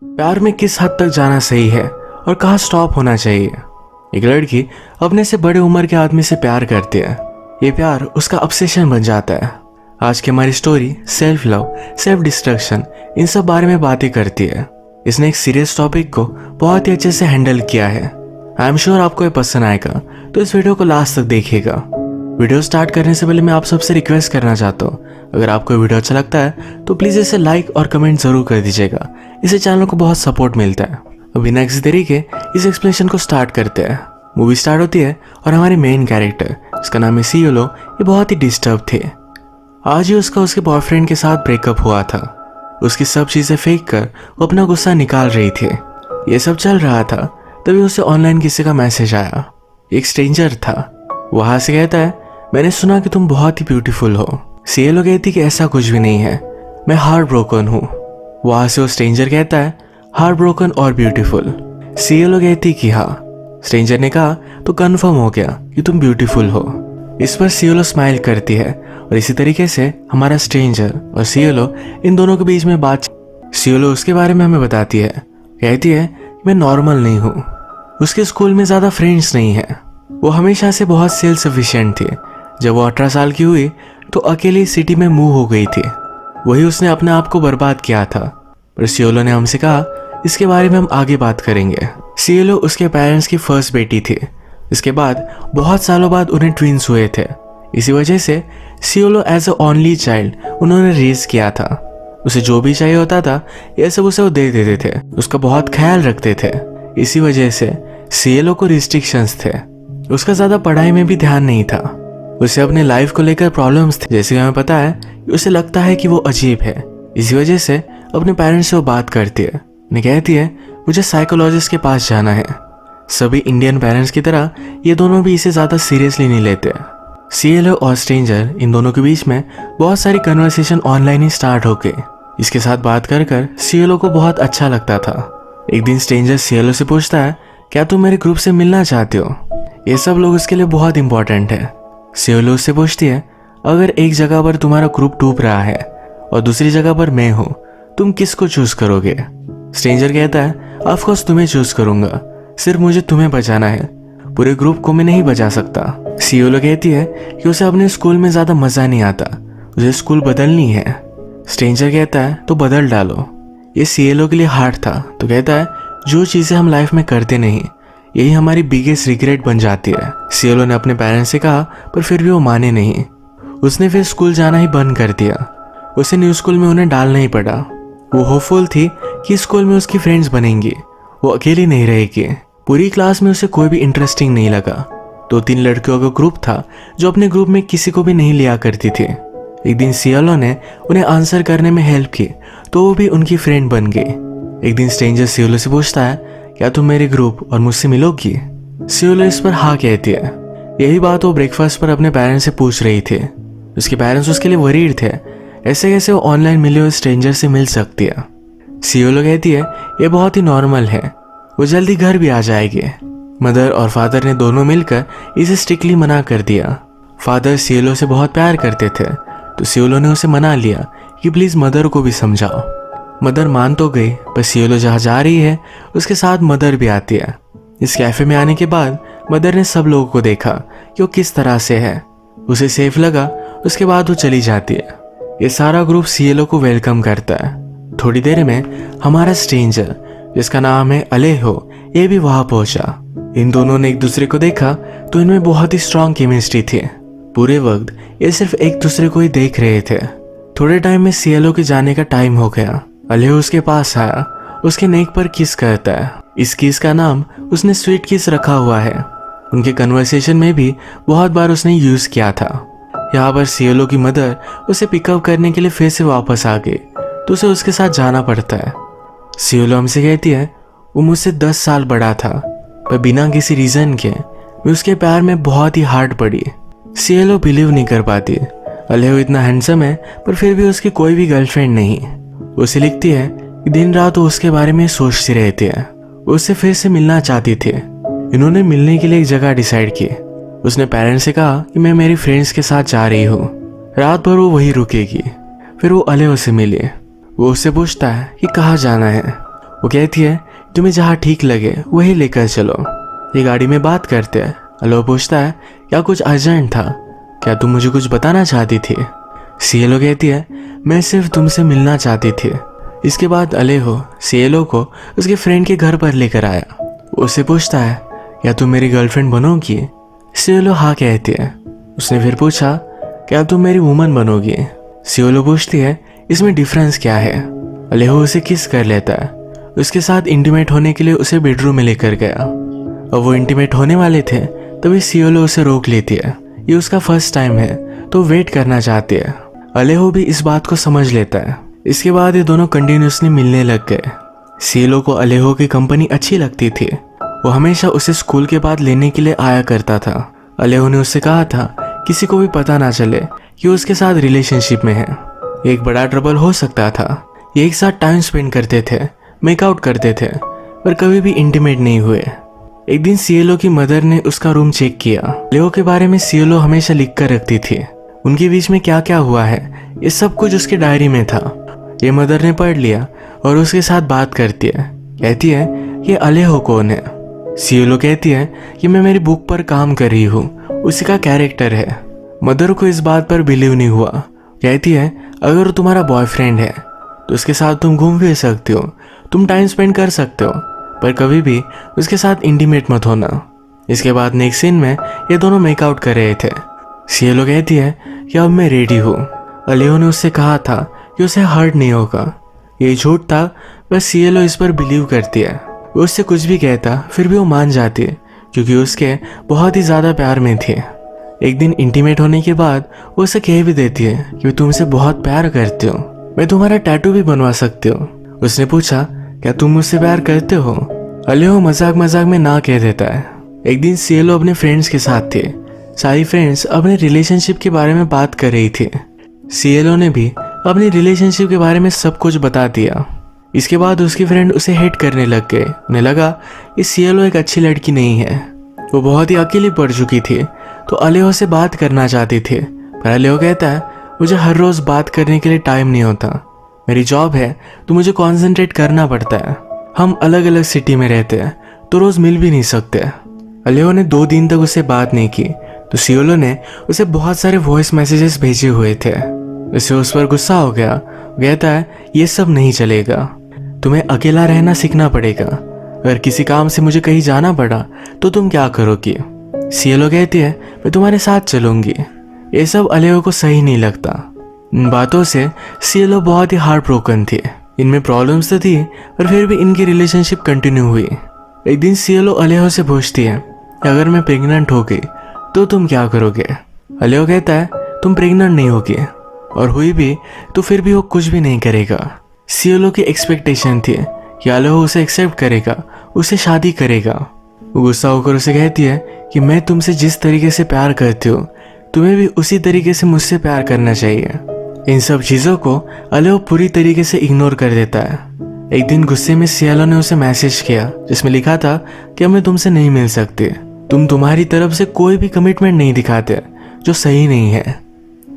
प्यार में किस हद तक जाना सही है और कहाँ स्टॉप होना चाहिए। एक लड़की अपने से बड़े उम्र के आदमी से प्यार करती है। ये प्यार उसका ऑब्सेशन बन जाता है। आज की हमारी story self love, self destruction, इन सब बारे में बातें करती है। इसने एक सीरियस टॉपिक को बहुत ही अच्छे से हैंडल किया है। आई एम श्योर आपको ये पसंद आएगा, तो इस वीडियो को लास्ट तक देखिएगा। वीडियो स्टार्ट करने से पहले मैं आप सबसे रिक्वेस्ट करना चाहता हूँ, अगर आपको वीडियो अच्छा लगता है तो प्लीज़ इसे लाइक और कमेंट जरूर कर दीजिएगा। इससे चैनल को बहुत सपोर्ट मिलता है। अब बिना किसी देरी के इस एक्सप्लेनेशन को स्टार्ट करते हैं। मूवी स्टार्ट होती है और हमारे मेन कैरेक्टर, इसका नाम है सियोलो, ये बहुत ही डिस्टर्ब थे। आज ही उसका उसके बॉयफ्रेंड के साथ ब्रेकअप हुआ था। उसकी सब चीज़ें फेंक कर वो अपना गुस्सा निकाल रही थी। ये सब चल रहा था, तभी उसे ऑनलाइन किसी का मैसेज आया। एक स्ट्रेंजर था। वहां से कहता है, मैंने सुना कि तुम बहुत ही ब्यूटीफुल हो। सियोलो कहती कि ऐसा कुछ भी नहीं है, मैं हार्ट ब्रोकन हूँ। वहां से वो स्ट्रेंजर कहता है, हार्ट ब्रोकन और ब्यूटीफुल। सियोलो कहती कि हाँ। स्ट्रेंजर ने कहा, तो कंफर्म हो गया कि तुम ब्यूटीफुल हो। इस पर सियोलो स्माइल करती है और इसी तरीके से हमारा स्ट्रेंजर और सियोलो इन दोनों के बीच में बात। सियोलो उसके बारे में हमें बताती है। कहती है कि मैं नॉर्मल नहीं हूँ। उसके स्कूल में ज़्यादा फ्रेंड्स नहीं है। वो हमेशा से बहुत सेल्फ सफिशिएंट थी। जब वो 18 साल की हुई तो अकेली सिटी में मूव हो गई थी। वही उसने अपने आप को बर्बाद किया था। पर सियोलो ने हमसे कहा, इसके बारे में हम आगे बात करेंगे। सियोलो उसके पेरेंट्स की फर्स्ट बेटी थी। इसके बाद बहुत सालों बाद उन्हें ट्विंस हुए थे। इसी वजह से सियोलो एज अ ओनली चाइल्ड उन्होंने रेज किया था। उसे जो भी चाहिए होता था यह सब उसे वो दे देते थे। उसका बहुत ख्याल रखते थे। इसी वजह से सियोलो को रिस्ट्रिक्शंस थे। उसका ज़्यादा पढ़ाई में भी ध्यान नहीं था। उसे अपने लाइफ को लेकर प्रॉब्लम्स थे। जैसे हमें पता है कि उसे लगता है कि वो अजीब है। इसी वजह से अपने पेरेंट्स से वो बात करती है। उन्हें कहती है, मुझे साइकोलॉजिस्ट के पास जाना है। सभी इंडियन पेरेंट्स की तरह ये दोनों भी इसे ज़्यादा सीरियसली नहीं लेते। सियोलो और स्ट्रेंजर इन दोनों के बीच में बहुत सारी कन्वर्सेशन ऑनलाइन ही स्टार्ट हो गई। इसके साथ बात कर कर सियोलो को बहुत अच्छा लगता था। एक दिन स्ट्रेंजर सियोलो से पूछता है, क्या तुम मेरे ग्रुप से मिलना चाहते हो? ये सब लोग उसके लिए बहुत इंपॉर्टेंट है। सियोलो उससे पूछती है, अगर एक जगह पर तुम्हारा ग्रुप डूब रहा है और दूसरी जगह पर मैं हूँ, तुम किसको चूज करोगे? स्ट्रेंजर कहता है, ऑफ कोर्स तुम्हें चूज करूंगा। सिर्फ मुझे तुम्हें बचाना है, पूरे ग्रुप को मैं नहीं बचा सकता। सियोलो कहती है कि उसे अपने स्कूल में ज्यादा मजा नहीं आता, उसे स्कूल बदलनी है। स्ट्रेंजर कहता है, तो बदल डालो। ये सियोलो के लिए हार्ड था, तो कहता है, जो चीजें हम लाइफ में करते नहीं यही हमारी बिगेस्ट रिग्रेट बन जाती है। सियोलो ने अपने पेरेंट्स से कहा, पर फिर भी वो माने नहीं। उसने फिर स्कूल जाना ही बंद कर दिया। उसे न्यू स्कूल में उन्हें डालना ही पड़ा। वो होपफुल थी कि स्कूल में उसकी फ्रेंड्स बनेंगी, वो अकेली नहीं रहेगी। पूरी क्लास में उसे कोई भी इंटरेस्टिंग नहीं लगा। 2-3 लड़कियों का ग्रुप था जो अपने ग्रुप में किसी को भी नहीं लिया करती थी। एक दिन सियोलो ने उन्हें आंसर करने में हेल्प की, तो वो भी उनकी फ्रेंड बन गई। एक दिन स्ट्रेंजर सियोलो से पूछता है, क्या तुम मेरे ग्रुप और मुझसे मिलोगी? सियोलो इस पर हाँ कहती है। यही बात वो ब्रेकफास्ट पर अपने पेरेंट्स से पूछ रही थी। उसके पेरेंट्स उसके लिए वरीड थे, ऐसे कैसे वो ऑनलाइन मिले हुए स्ट्रेंजर से मिल सकती है। सियोलो कहती है, ये बहुत ही नॉर्मल है, वो जल्दी घर भी आ जाएगी। मदर और फादर ने दोनों मिलकर इसे स्ट्रिक्टली मना कर दिया। फादर सियोलो से बहुत प्यार करते थे, तो सियोलो ने उसे मना लिया कि प्लीज मदर को भी समझाओ। मदर मान तो गई, पर सियोलो जहाँ जा रही है उसके साथ मदर भी आती है। इस कैफे में आने के बाद मदर ने सब लोगों को देखा कि वो किस तरह से है। उसे सेफ लगा, उसके बाद वो चली जाती है। ये सारा ग्रुप सियोलो को वेलकम करता है। थोड़ी देर में हमारा स्ट्रेंजर, जिसका नाम है अलेहो, ये भी वहां पहुंचा। इन दोनों ने एक दूसरे को देखा तो इनमें बहुत ही स्ट्रांग केमिस्ट्री थी। पूरे वक्त ये सिर्फ एक दूसरे को ही देख रहे थे। थोड़े टाइम में सियोलो के जाने का टाइम हो गया। अलेहो उसके पास आया, उसके नेक पर किस करता है। इस किस का नाम उसने स्वीट किस रखा हुआ है। उनके कन्वर्सेशन में भी बहुत बार उसने यूज किया था। यहाँ पर सियोलो की मदर उसे पिकअप करने के लिए फिर से वापस आ गई, तो उसे उसके साथ जाना पड़ता है। सियोलो हमसे कहती है, वो मुझसे 10 साल बड़ा था, पर बिना किसी रीजन के मैं उसके प्यार में बहुत ही हार्ड पड़ी। सियोलो बिलीव नहीं कर पाती। अलेहो इतना हैंडसम है, पर फिर भी उसकी कोई भी गर्लफ्रेंड नहीं। उसे लिखती है कि दिन रात वो उसके बारे में सोचती रहती है। उससे फिर से मिलना चाहती थी। इन्होंने मिलने के लिए एक जगह डिसाइड की। उसने पेरेंट्स से कहा कि मैं मेरी फ्रेंड्स के साथ जा रही हूँ, रात भर वो वहीं रुकेगी। फिर वो अलेहो से मिली। वो उससे पूछता है कि कहाँ जाना है। वो कहती है तुम्हें जहाँ ठीक लगे वही लेकर चलो। ये गाड़ी में बात करते हैं। अलेहो पूछता है क्या कुछ अर्जेंट था, क्या तुम मुझे कुछ बताना चाहती थी? सीएलओ कहती है मैं सिर्फ तुमसे मिलना चाहती थी। इसके बाद अलेहो सीएलओ को उसके फ्रेंड के घर पर लेकर आया। उससे पूछता है क्या तुम मेरी गर्लफ्रेंड बनोगी? सीएलओ हाँ कहती है। उसने फिर पूछा क्या तुम मेरी वुमन बनोगी? सीएलओ पूछती है इसमें डिफरेंस क्या है? अलेहो उसे किस कर लेता है। उसके साथ इंटीमेट होने के लिए उसे बेडरूम में लेकर गया। अब वो इंटीमेट होने वाले थे तभी सीएलओ उसे रोक लेती है। ये उसका फर्स्ट टाइम है तो वेट करना चाहती है। अलेहो भी इस बात को समझ लेता है। इसके बाद ये दोनों कंटिन्यूसली मिलने लग गए। सीएलओ को अलेहो की कंपनी अच्छी लगती थी। वो हमेशा उसे स्कूल के बाद लेने के लिए आया करता था। अलेहो ने उससे कहा था किसी को भी पता ना चले कि वो उसके साथ रिलेशनशिप में है। एक बड़ा ट्रबल हो सकता था। ये एक साथ टाइम स्पेंड करते थे, मेकआउट करते थे, पर कभी भी इंटीमेट नहीं हुए। एक दिन सीएलओ की मदर ने उसका रूम चेक किया। अलेहो के बारे में सीएलओ हमेशा लिख कर रखती थी। उनके बीच में क्या क्या हुआ है ये सब कुछ उसके डायरी में था। ये मदर ने पढ़ लिया और उसके साथ बात करती है। कहती है ये अलेहो कौन है? सीएलओ कहती है कि मैं मेरी बुक पर काम कर रही हूँ, उसी का कैरेक्टर है। मदर को इस बात पर बिलीव नहीं हुआ। कहती है अगर वो तुम्हारा बॉयफ्रेंड है तो उसके साथ तुम घूम फिर सकते हो, तुम टाइम स्पेंड कर सकते हो, पर कभी भी उसके साथ इंटीमेट मत होना। इसके बाद नेक्स्ट सीन में ये दोनों मेकआउट कर रहे थे। सीएलओ कहती है कि अब मैं रेडी हूँ। अलेहो ने उससे कहा था कि उसे हर्ट नहीं होगा। ये झूठ था, बस सीएलओ इस पर बिलीव करती है। वो उससे कुछ भी कहता फिर भी वो मान जाती है क्योंकि उसके बहुत ही ज़्यादा प्यार में थी। एक दिन इंटीमेट होने के बाद वो उसे कह भी देती है कि मैं तुमसे बहुत प्यार करती हूँ, मैं तुम्हारा टैटू भी बनवा सकती हूँ। उसने पूछा क्या तुम मुझसे प्यार करते हो? अलेहो मजाक मजाक में ना कह देता है। एक दिन सीएलओ अपने फ्रेंड्स के साथ थे। सारी फ्रेंड्स अपने रिलेशनशिप के बारे में बात कर रही थी। सीएलओ ने भी अपनी रिलेशनशिप के बारे में सब कुछ बता दिया। इसके बाद उसकी फ्रेंड उसे हेट करने लग गए। उन्हें लगा कि सीएलओ एक अच्छी लड़की नहीं है। वो बहुत ही अकेली पड़ चुकी थी तो अलेहो से बात करना चाहती थी, पर अलेहो कहता है मुझे हर रोज बात करने के लिए टाइम नहीं होता, मेरी जॉब है तो मुझे कॉन्सेंट्रेट करना पड़ता है। हम अलग अलग सिटी में रहते हैं तो रोज मिल भी नहीं सकते। अलेहो ने 2 दिन तक उससे बात नहीं की तो सीएलओ ने उसे बहुत सारे वॉइस मैसेजेस भेजे हुए थे। उसे उस पर गुस्सा हो गया। कहता है ये सब नहीं चलेगा, तुम्हें अकेला रहना सीखना पड़ेगा। अगर किसी काम से मुझे कहीं जाना पड़ा तो तुम क्या करोगी? सीएलओ कहती है मैं तुम्हारे साथ चलूंगी। ये सब अलेहो को सही नहीं लगता। इन बातों से सीएलओ बहुत ही हार्ट ब्रोकन थी। इनमें प्रॉब्लम्स तो थी पर फिर भी इनकी रिलेशनशिप कंटिन्यू हुई। एक दिन सीएलओ अलेहो से पूछती है अगर मैं प्रेग्नेंट हो गई तो तुम क्या करोगे? अलेहो कहता है तुम प्रेग्नेंट नहीं होगी और हुई भी तो फिर भी वो कुछ भी नहीं करेगा। सीएलओ की एक्सपेक्टेशन थी कि अलेहो उसे एक्सेप्ट करेगा, उसे शादी करेगा। वो गुस्सा होकर उसे कहती है कि मैं तुमसे जिस तरीके से प्यार करती हूँ तुम्हें भी उसी तरीके से मुझसे प्यार करना चाहिए। इन सब चीज़ों को अलेहो पूरी तरीके से इग्नोर कर देता है। एक दिन गुस्से में सीएलओ ने उसे मैसेज किया जिसमें लिखा था कि मैं तुमसे नहीं मिल सकती, तुम तुम्हारी तरफ से कोई भी कमिटमेंट नहीं दिखाते जो सही नहीं है।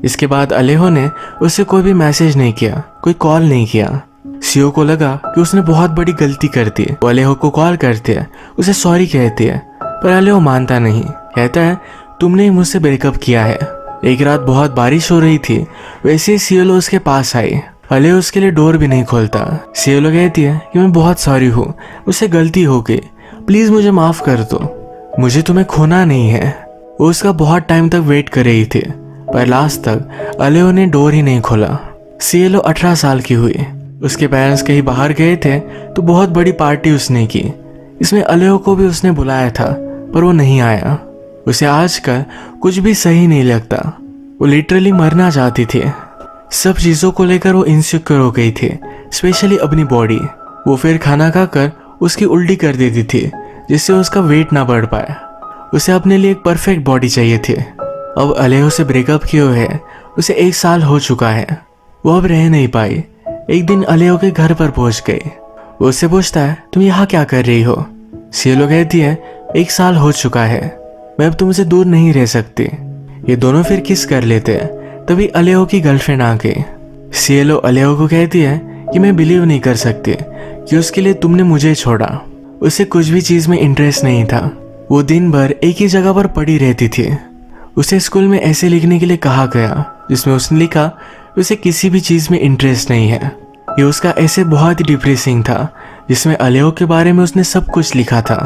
इसके बाद अलेहो ने उससे कोई भी मैसेज नहीं किया, कोई कॉल नहीं किया। सीओ को लगा कि उसने बहुत बड़ी गलती कर दी। वो अलेहो को कॉल करती है, उसे सॉरी कहती है, पर अलेहो मानता नहीं। कहता है तुमने ही मुझसे ब्रेकअप किया है। एक रात बहुत बारिश हो रही थी, वैसे ही सीएलओ उसके पास आई। अलेहो उसके लिए डोर भी नहीं खोलता। सीएलओ कहती है कि मैं बहुत सॉरी हूँ, मुझसे गलती हो गई, प्लीज मुझे माफ कर दो, मुझे तुम्हें खोना नहीं है। वो उसका बहुत टाइम तक वेट कर रही थी पर लास्ट तक अलेहो ने डोर ही नहीं खोला। सीएलओ 18 साल की हुई। उसके पेरेंट्स कहीं बाहर गए थे तो बहुत बड़ी पार्टी उसने की। इसमें अलेहो को भी उसने बुलाया था पर वो नहीं आया। उसे आजकल कुछ भी सही नहीं लगता। वो लिटरली मरना चाहती थी। सब चीज़ों को लेकर वो इनसिक्योर हो गई थी, स्पेशली अपनी बॉडी। वो फिर खाना खाकर उसकी उल्टी कर देती थी जिससे उसका वेट ना बढ़ पाए। उसे अपने लिए एक परफेक्ट बॉडी चाहिए थी। अब अलेहो से ब्रेकअप किए हुए उसे 1 साल हो चुका है। वो अब रह नहीं पाई। एक दिन अलेहो के घर पर पहुंच गई। वो उससे पूछता है तुम यहाँ क्या कर रही हो? सीएलओ कहती है 1 साल हो चुका है, मैं अब तुमसे दूर नहीं रह सकती। ये दोनों फिर किस कर लेते हैं। तभी अलेहो की गर्लफ्रेंड आ गई। सीएलओ अलेहो को कहती है कि मैं बिलीव नहीं कर सकती कि उसके लिए तुमने मुझे छोड़ा। उसे कुछ भी चीज में इंटरेस्ट नहीं था। वो दिन भर एक ही जगह पर पड़ी रहती थी। उसे स्कूल में ऐसे लिखने के लिए कहा गया जिसमें उसने लिखा उसे किसी भी चीज में इंटरेस्ट नहीं है। ये उसका ऐसे बहुत ही डिप्रेसिंग था जिसमें अलेहो के बारे में उसने सब कुछ लिखा था।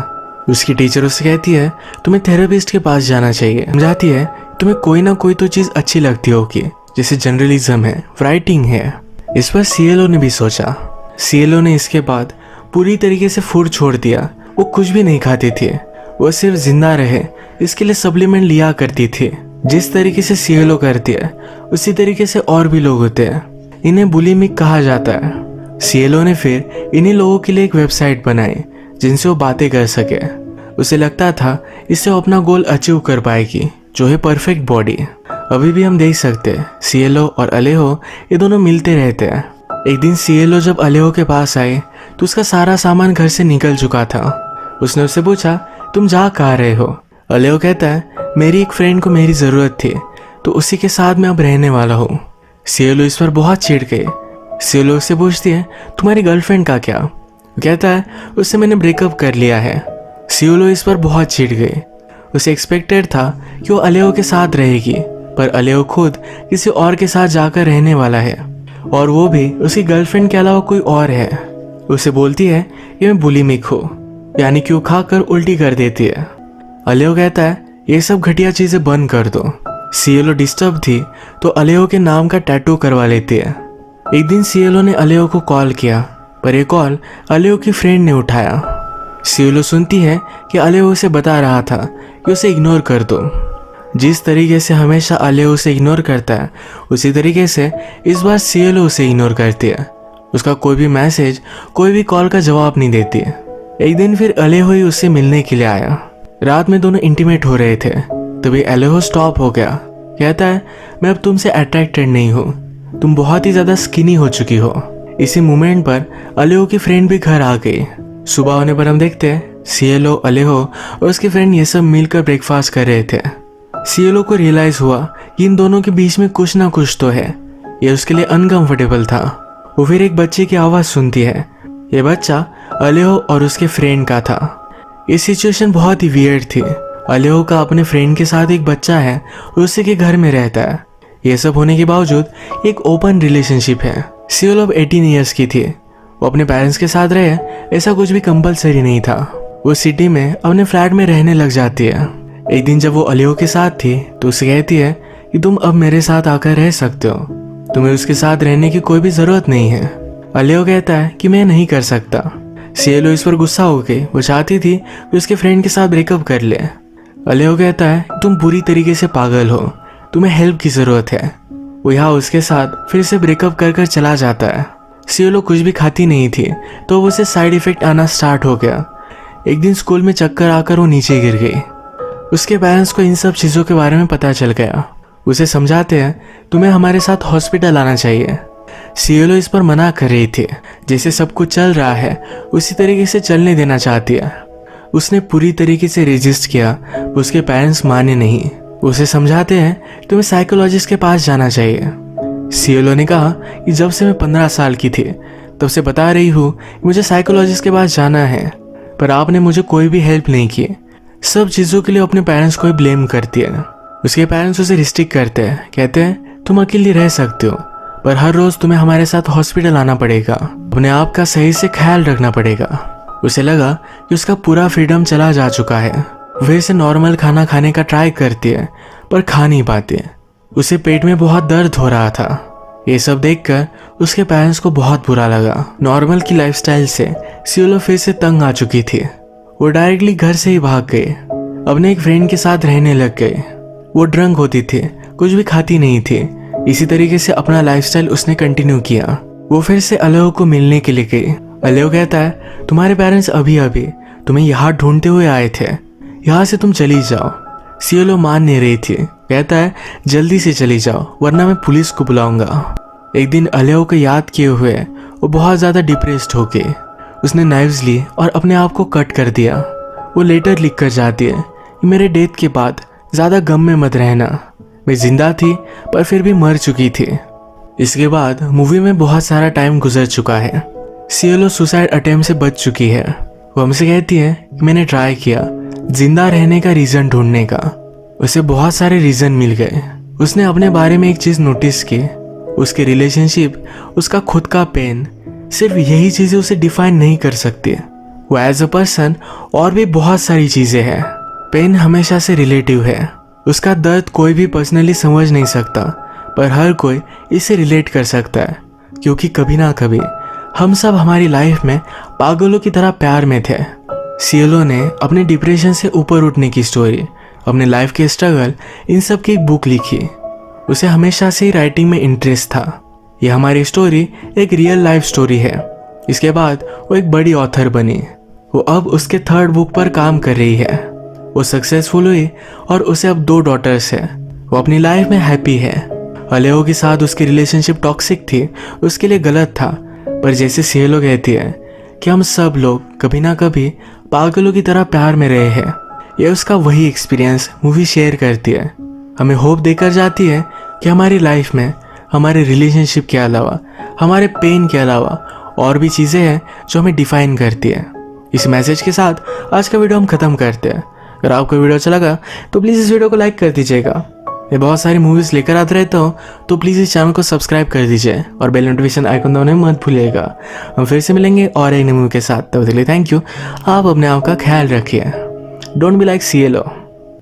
उसकी टीचर उससे कहती है तुम्हें थेरेपिस्ट के पास जाना चाहिए। समझाती है तुम्हें कोई ना कोई तो चीज अच्छी लगती होगी, जैसे जर्नलिज्म है, राइटिंग है। इस पर सीएलओ ने भी सोचा। सीएलओ ने इसके बाद पूरी तरीके से फूड छोड़ दिया। वो कुछ भी नहीं खाती थी, वो सिर्फ जिंदा रहे इसके लिए सप्लीमेंट लिया करती थी। जिस तरीके से सीएलओ करती है उसी तरीके से और भी लोग होते हैं। इन्हें बुलिमिक कहा जाता है। सीएलओ ने फिर इन्हीं लोगों के लिए एक वेबसाइट बनाई जिनसे वो बातें कर सके। उसे लगता था इससे वो अपना गोल अचीव कर पाएगी, जो है परफेक्ट बॉडी। अभी भी हम देख सकते हैं सीएलओ और अलेहो ये दोनों मिलते रहते हैं। एक दिन सीएलओ जब अलेहो के पास आए तो उसका सारा सामान घर से निकल चुका था। उसने उससे पूछा तुम जा कहाँ रहे हो। अलेहो कहता है मेरी एक फ्रेंड को मेरी ज़रूरत थी तो उसी के साथ मैं अब रहने वाला हूँ। सीएलओ इस पर बहुत चिढ़ गए। सीएलओ उससे पूछती है तुम्हारी गर्लफ्रेंड का क्या। वो कहता है उससे मैंने ब्रेकअप कर लिया है। सीएलओ इस पर बहुत चिढ़ गए। उसे एक्सपेक्टेड था कि वो अलेहो के साथ रहेगी, पर अलेहो खुद किसी और के साथ जाकर रहने वाला है, और वो भी उसकी गर्लफ्रेंड के अलावा कोई और है। उसे बोलती है कि मैं बुलिमिक हूँ, यानी कि वो खाकर उल्टी कर देती है। अलेहो कहता है ये सब घटिया चीजें बंद कर दो। सीएलओ डिस्टर्ब थी तो अलेहो के नाम का टैटू करवा लेती है। एक दिन सीएलओ ने अलेहो को कॉल किया, पर यह कॉल अलेहो की फ्रेंड ने उठाया। सीएलओ सुनती है कि अलेहो उसे बता रहा था कि उसे इग्नोर कर दो। जिस तरीके से हमेशा अलेहो उसे इग्नोर करता है उसी तरीके से इस बार सीएलओ उसे इग्नोर करती है। उसका कोई भी मैसेज, कोई भी कॉल का जवाब नहीं देती है। एक दिन फिर अलेहो ही उससे मिलने के लिए आया। रात में दोनों इंटीमेट हो रहे थे, तभी अलेहो स्टॉप हो गया। कहता है मैं अब तुमसे अट्रैक्टेड नहीं हूँ, तुम बहुत ही ज्यादा स्किनी हो चुकी हो। इसी मोमेंट पर अलेहो की फ्रेंड भी घर आ गई। सुबह होने पर हम देखते हैं सीएलओ, अलेहो और उसकी फ्रेंड ये सब मिलकर ब्रेकफास्ट कर रहे थे। सीएलओ को रियलाइज हुआ कि इन दोनों के बीच में कुछ ना कुछ तो है। ये उसके लिए अनकंफर्टेबल था। वो फिर एक बच्चे की आवाज सुनती है। ये बच्चा अलेहो और उसके फ्रेंड का था। ये सिचुएशन बहुत ही वियर्ड थी। अलेहो का अपने फ्रेंड के साथ एक बच्चा है और उसी के घर में रहता है। ये सब होने के बावजूद एक ओपन रिलेशनशिप है। सीएलओ अब 18 ईयर्स की थी। वो अपने पेरेंट्स के साथ रहे, ऐसा कुछ भी कंपलसरी नहीं था। वो सिटी में अपने फ्लैट में रहने लग जाती है। एक दिन जब वो अलेहो के साथ थी तो उसे कहती है कि तुम अब मेरे साथ आकर रह सकते हो, तुम्हें उसके साथ रहने की कोई भी जरूरत नहीं है। अलेहो कहता है कि मैं नहीं कर सकता। सीएलओ इस पर गुस्सा हो गई। वो चाहती थी कि उसके फ्रेंड के साथ ब्रेकअप कर ले। अलेहो कहता है तुम बुरी तरीके से पागल हो, तुम्हें हेल्प की जरूरत है। वो यहाँ उसके साथ फिर से ब्रेकअप कर चला जाता है। सीएलओ कुछ भी खाती नहीं थी तो उसे साइड इफेक्ट आना स्टार्ट हो गया। एक दिन स्कूल में चक्कर आकर वो नीचे गिर गई। उसके पेरेंट्स को इन सब चीज़ों के बारे में पता चल गया। उसे समझाते हैं तुम्हें हमारे साथ हॉस्पिटल आना चाहिए। सीएलओ इस पर मना कर रही थी। जैसे सब कुछ चल रहा है उसी तरीके से चलने देना चाहती है। उसने पूरी तरीके से रेजिस्ट किया, उसके पेरेंट्स माने नहीं। उसे समझाते हैं तुम्हें साइकोलॉजिस्ट के पास जाना चाहिए। सीएलओ ने कहा कि जब से मैं 15 साल की थी तब से बता रही हूँ मुझे साइकोलॉजिस्ट के पास जाना है, पर आपने मुझे कोई भी हेल्प नहीं की। सब चीज़ों के लिए अपने पेरेंट्स को ही ब्लेम करती है। उसके पेरेंट्स उसे रिस्ट्रिक्ट करते हैं, कहते हैं तुम अकेली रह सकते हो, पर हर रोज तुम्हें हमारे साथ हॉस्पिटल आना पड़ेगा, अपने आप का सही से ख्याल रखना पड़ेगा। उसे लगा कि उसका पूरा फ्रीडम चला जा चुका है। वह इसे नॉर्मल खाना खाने का ट्राई करती है पर खा नहीं पाती। उसे पेट में बहुत दर्द हो रहा था। ये सब देखकर उसके पेरेंट्स को बहुत बुरा लगा। नॉर्मल की लाइफस्टाइल से सीएलओ फिर से तंग आ चुकी थी। वो डायरेक्टली घर से ही भाग गए, अपने एक फ्रेंड के साथ रहने लग गए। वो ड्रंक होती थी, कुछ भी खाती नहीं थी। इसी तरीके से अपना लाइफस्टाइल उसने कंटिन्यू किया। वो फिर से अलेहो को मिलने के लिए गई। अलेहो कहता है तुम्हारे पेरेंट्स अभी अभी तुम्हें यहाँ ढूंढते हुए आए थे, यहाँ से तुम चली जाओ। सीएलओ मान नहीं रही थी। कहता है जल्दी से चली जाओ वरना मैं पुलिस को बुलाऊंगा। एक दिन अलेहो को याद किए हुए वो बहुत ज़्यादा डिप्रेस्ड हो गई। उसने नाइव्स ली और अपने आप को कट कर दिया। वो लेटर लिख कर जाती है कि मेरे डेथ के बाद ज़्यादा गम में मत रहना, मैं जिंदा थी पर फिर भी मर चुकी थी। इसके बाद मूवी में बहुत सारा टाइम गुजर चुका है। सियोलो सुसाइड अटेम्प्ट से बच चुकी है। वो हमसे कहती है कि मैंने ट्राई किया जिंदा रहने का रीज़न ढूंढने का। उसे बहुत सारे रीज़न मिल गए। उसने अपने बारे में एक चीज़ नोटिस की, उसके रिलेशनशिप, उसका खुद का पेन, सिर्फ यही चीज़ें उसे डिफाइन नहीं कर सकती। वो एज अ पर्सन और भी बहुत सारी चीज़ें हैं। पेन हमेशा से रिलेटिव है। उसका दर्द कोई भी पर्सनली समझ नहीं सकता, पर हर कोई इसे रिलेट कर सकता है, क्योंकि कभी ना कभी हम सब हमारी लाइफ में पागलों की तरह प्यार में थे। सियोलो ने अपने डिप्रेशन से ऊपर उठने की स्टोरी, अपने लाइफ के स्ट्रगल, इन सब की एक बुक लिखी। उसे हमेशा से ही राइटिंग में इंटरेस्ट था। यह हमारी स्टोरी एक रियल लाइफ स्टोरी है। इसके बाद वो एक बड़ी ऑथर बनी। वो अब उसके 3rd बुक पर काम कर रही है। वो सक्सेसफुल हुई और उसे अब 2 डॉटर्स है। वो अपनी लाइफ में हैप्पी है। अलेओ के साथ उसकी रिलेशनशिप टॉक्सिक थी, उसके लिए गलत था, पर जैसे सियोलो कहती है कि हम सब लोग कभी ना कभी पागलों की तरह प्यार में रहे हैं। ये उसका वही एक्सपीरियंस मूवी शेयर करती है। हमें होप देकर जाती है कि हमारी लाइफ में हमारे रिलेशनशिप के अलावा, हमारे पेन के अलावा और भी चीज़ें हैं जो हमें डिफाइन करती है। इस मैसेज के साथ आज का वीडियो हम ख़त्म करते हैं। अगर आपको वीडियो अच्छा लगा तो प्लीज़ इस वीडियो को लाइक कर दीजिएगा। मैं बहुत सारी मूवीज़ लेकर आते रहता हूँ, तो प्लीज़ इस चैनल को सब्सक्राइब कर दीजिए और बेल नोटिफिकेशन आइकन दबाना मत भूलिएगा। हम फिर से मिलेंगे और एक नई मूवी के साथ। तब तक के लिए थैंक यू। आप अपने आप का ख्याल रखिए। Don't be like सियोलो।